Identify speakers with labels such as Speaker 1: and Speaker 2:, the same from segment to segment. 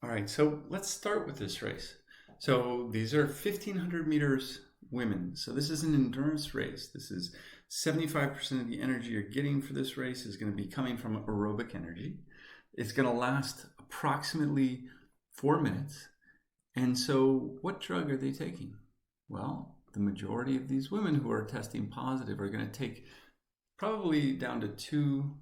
Speaker 1: All right, so let's start with this race. So these are 1,500 meters women. So this is an endurance race. This is 75% of the energy you're getting for this race is going to be coming from aerobic energy. It's going to last approximately 4 minutes. And so what drug are they taking? Well, the majority of these women who are testing positive are going to take probably down to 2,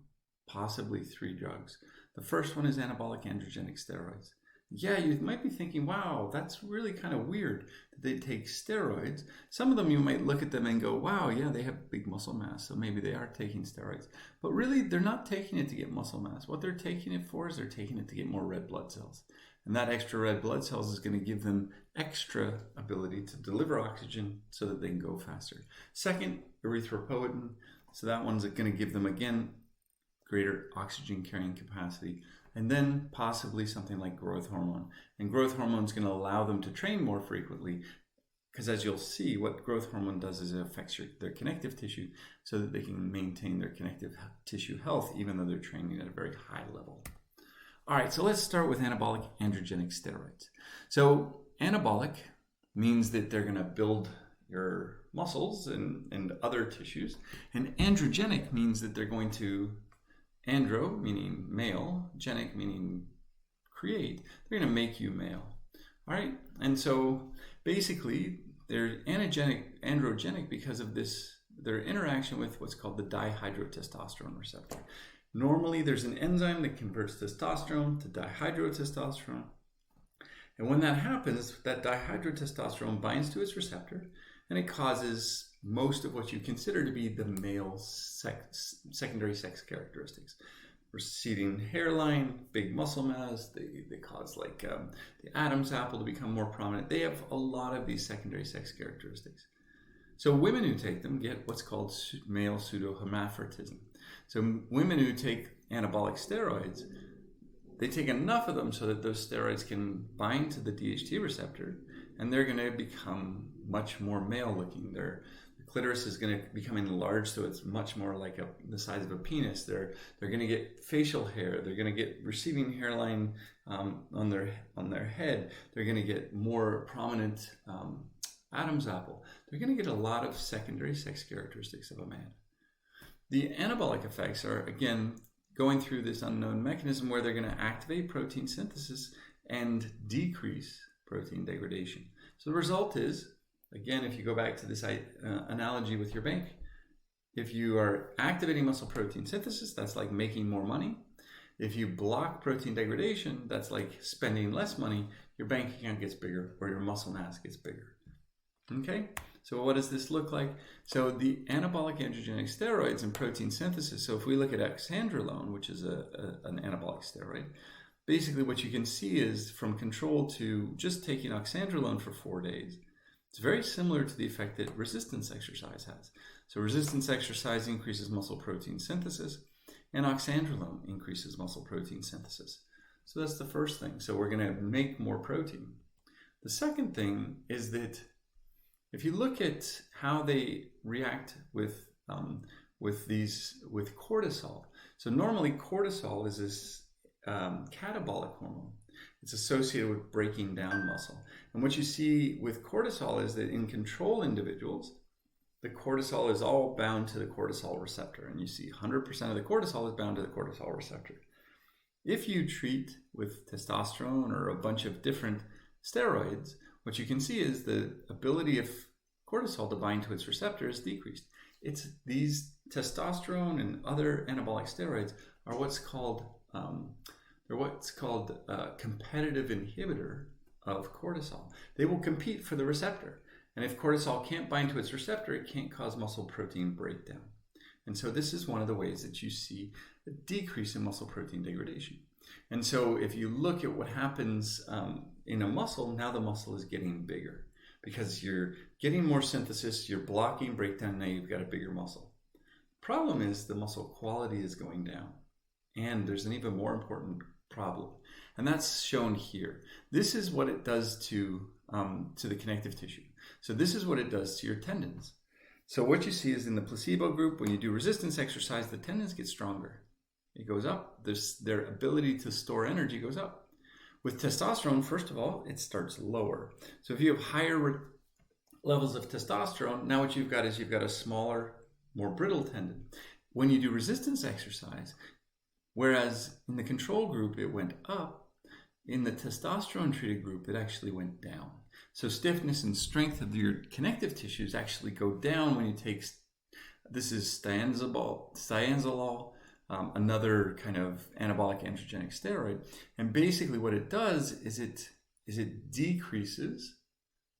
Speaker 1: possibly 3 drugs. The first one is anabolic androgenic steroids. Yeah, you might be thinking, wow, that's really kind of weird that they take steroids. Some of them you might look at them and go, wow, yeah, they have big muscle mass, so maybe they are taking steroids. But really, they're not taking it to get muscle mass. What they're taking it for is they're taking it to get more red blood cells. And that extra red blood cells is going to give them extra ability to deliver oxygen so that they can go faster. Second, erythropoietin. So that one's going to give them, again, greater oxygen carrying capacity. And then possibly something like growth hormone. And growth hormone is going to allow them to train more frequently because, as you'll see, what growth hormone does is it affects their connective tissue so that they can maintain their connective tissue health even though they're training at a very high level. All right, so let's start with anabolic androgenic steroids. So anabolic means that they're going to build your muscles and other tissues. And androgenic means that they're going to andro, meaning male, genic, meaning create. They're going to make you male. All right? And so basically, they're androgenic because of their interaction with what's called the dihydrotestosterone receptor. Normally, there's an enzyme that converts testosterone to dihydrotestosterone. And when that happens, that dihydrotestosterone binds to its receptor, and it causes most of what you consider to be the male secondary sex characteristics. Receding hairline, big muscle mass, they cause like the Adam's apple to become more prominent. They have a lot of these secondary sex characteristics. So women who take them get what's called male pseudohermaphroditism. So women who take anabolic steroids, they take enough of them so that those steroids can bind to the DHT receptor, and they're going to become much more male looking. The clitoris is going to become enlarged, so it's much more like the size of a penis. They're going to get facial hair. They're going to get receding hairline on their head. They're going to get more prominent Adam's apple. They're going to get a lot of secondary sex characteristics of a man. The anabolic effects are, again, going through this unknown mechanism where they're going to activate protein synthesis and decrease protein degradation. So the result is, again, if you go back to this analogy with your bank, if you are activating muscle protein synthesis, that's like making more money. If you block protein degradation, that's like spending less money. Your bank account gets bigger or your muscle mass gets bigger. Okay, so what does this look like? So the anabolic androgenic steroids and protein synthesis. So if we look at oxandrolone, which is an anabolic steroid, basically what you can see is from control to just taking oxandrolone for 4 days. It's very similar to the effect that resistance exercise has. So resistance exercise increases muscle protein synthesis, and oxandrolone increases muscle protein synthesis. So that's the first thing. So we're going to make more protein. The second thing is that if you look at how they react with cortisol, so normally cortisol is this catabolic hormone. It's associated with breaking down muscle. And what you see with cortisol is that in control individuals, the cortisol is all bound to the cortisol receptor. And you see 100% of the cortisol is bound to the cortisol receptor. If you treat with testosterone or a bunch of different steroids, what you can see is the ability of cortisol to bind to its receptor is decreased. It's these testosterone and other anabolic steroids are what's called a competitive inhibitor of cortisol. They will compete for the receptor. And if cortisol can't bind to its receptor, it can't cause muscle protein breakdown. And so this is one of the ways that you see a decrease in muscle protein degradation. And so if you look at what happens in a muscle, now the muscle is getting bigger because you're getting more synthesis, you're blocking breakdown, now you've got a bigger muscle. Problem is the muscle quality is going down. And there's an even more important problem, and that's shown here. This is what it does to the connective tissue. So this is what it does to your tendons. So what you see is in the placebo group, when you do resistance exercise, the tendons get stronger. It goes up. Their ability to store energy goes up. With testosterone, first of all, it starts lower. So if you have higher levels of testosterone, now what you've got is you've got a smaller, more brittle tendon. When you do resistance exercise, whereas in the control group it went up, in the testosterone treated group it actually went down. So stiffness and strength of your connective tissues actually go down when you take, this is thiazolol, another kind of anabolic androgenic steroid. And basically what it does is it decreases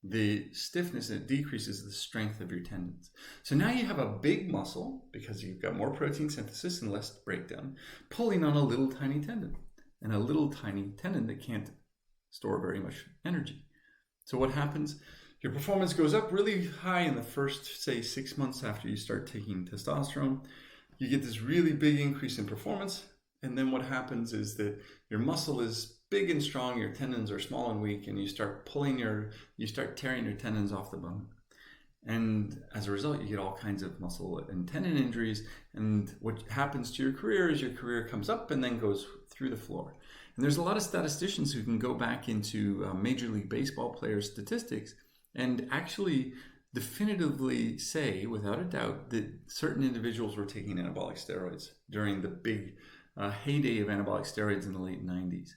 Speaker 1: the stiffness and it decreases the strength of your tendons. So now you have a big muscle, because you've got more protein synthesis and less breakdown, pulling on a little tiny tendon, and a little tiny tendon that can't store very much energy. So what happens? Your performance goes up really high in the first, say, 6 months after you start taking testosterone. You get this really big increase in performance, and then what happens is that your muscle is big and strong, your tendons are small and weak, and you start tearing your tendons off the bone. And as a result, you get all kinds of muscle and tendon injuries. And what happens to your career is your career comes up and then goes through the floor. And there's a lot of statisticians who can go back into Major League Baseball players' statistics and actually definitively say, without a doubt, that certain individuals were taking anabolic steroids during the big heyday of anabolic steroids in the late 90s.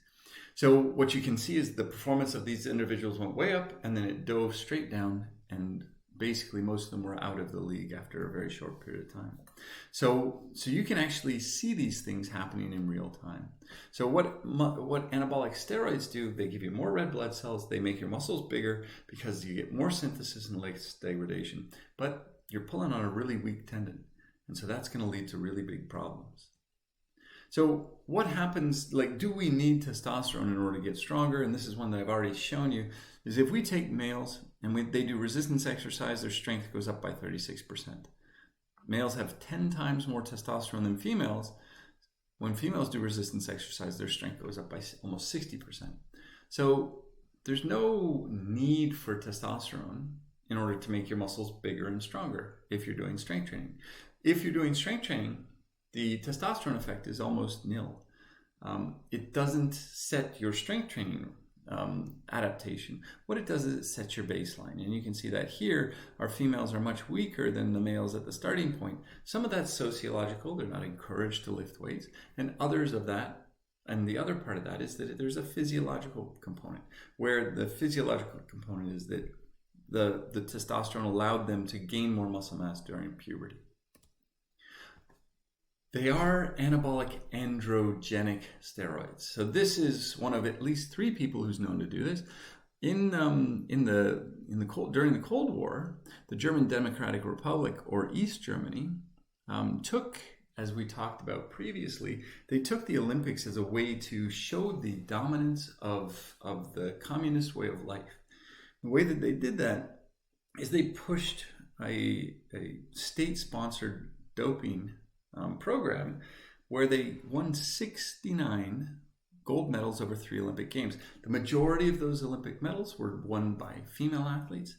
Speaker 1: So what you can see is the performance of these individuals went way up, and then it dove straight down, and basically most of them were out of the league after a very short period of time. So you can actually see these things happening in real time. So what anabolic steroids do, they give you more red blood cells, they make your muscles bigger because you get more synthesis and less degradation, but you're pulling on a really weak tendon, and so that's going to lead to really big problems. So what happens, like, do we need testosterone in order to get stronger? And this is one that I've already shown you, is if we take males and they do resistance exercise, their strength goes up by 36%. Males have 10 times more testosterone than females. When females do resistance exercise, their strength goes up by almost 60%. So there's no need for testosterone in order to make your muscles bigger and stronger if you're doing strength training. If you're doing strength training, the testosterone effect is almost nil. It doesn't set your strength training adaptation. What it does is it sets your baseline. And you can see that here, our females are much weaker than the males at the starting point. Some of that's sociological. They're not encouraged to lift weights. And others of that, and the other part of that is that there's a physiological component, where the physiological component is that the testosterone allowed them to gain more muscle mass during puberty. They are anabolic androgenic steroids. So this is one of at least 3 people who's known to do this. During the Cold War, the German Democratic Republic, or East Germany, took, as we talked about previously, they took the Olympics as a way to show the dominance of the communist way of life. The way that they did that is they pushed a state-sponsored doping program where they won 69 gold medals over 3 Olympic Games. The majority of those Olympic medals were won by female athletes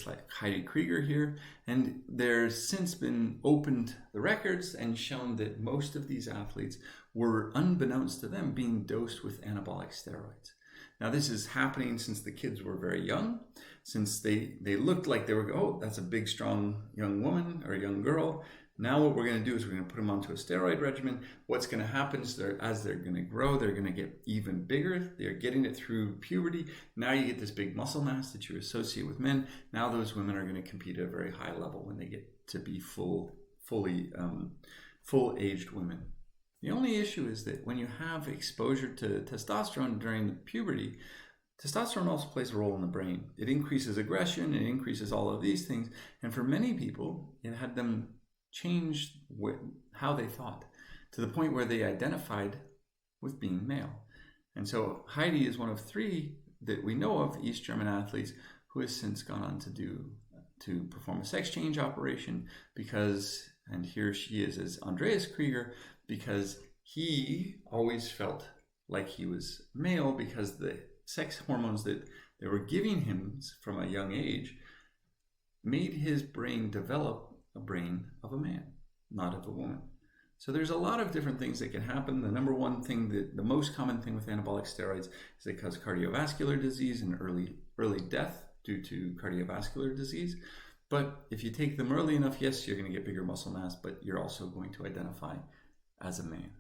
Speaker 1: like Heidi Krieger here, and there's since been opened the records and shown that most of these athletes were, unbeknownst to them, being dosed with anabolic steroids. Now this is happening since the kids were very young, since they looked like they were, oh, that's a big, strong young woman or a young girl. Now what we're going to do is we're going to put them onto a steroid regimen. What's going to happen is as they're going to grow, they're going to get even bigger. They're getting it through puberty. Now you get this big muscle mass that you associate with men. Now those women are going to compete at a very high level when they get to be full-aged women. The only issue is that when you have exposure to testosterone during puberty, testosterone also plays a role in the brain. It increases aggression, it increases all of these things. And for many people, it had them change how they thought, to the point where they identified with being male. And so Heidi is one of 3 that we know of East German athletes who has since gone on to perform a sex change operation because, and here she is as Andreas Krieger, because he always felt like he was male because the sex hormones that they were giving him from a young age made his brain develop a brain of a man, not of a woman. So there's a lot of different things that can happen. The number one thing, the most common thing with anabolic steroids is they cause cardiovascular disease and early death due to cardiovascular disease. But if you take them early enough, yes, you're going to get bigger muscle mass, but you're also going to identify as a man.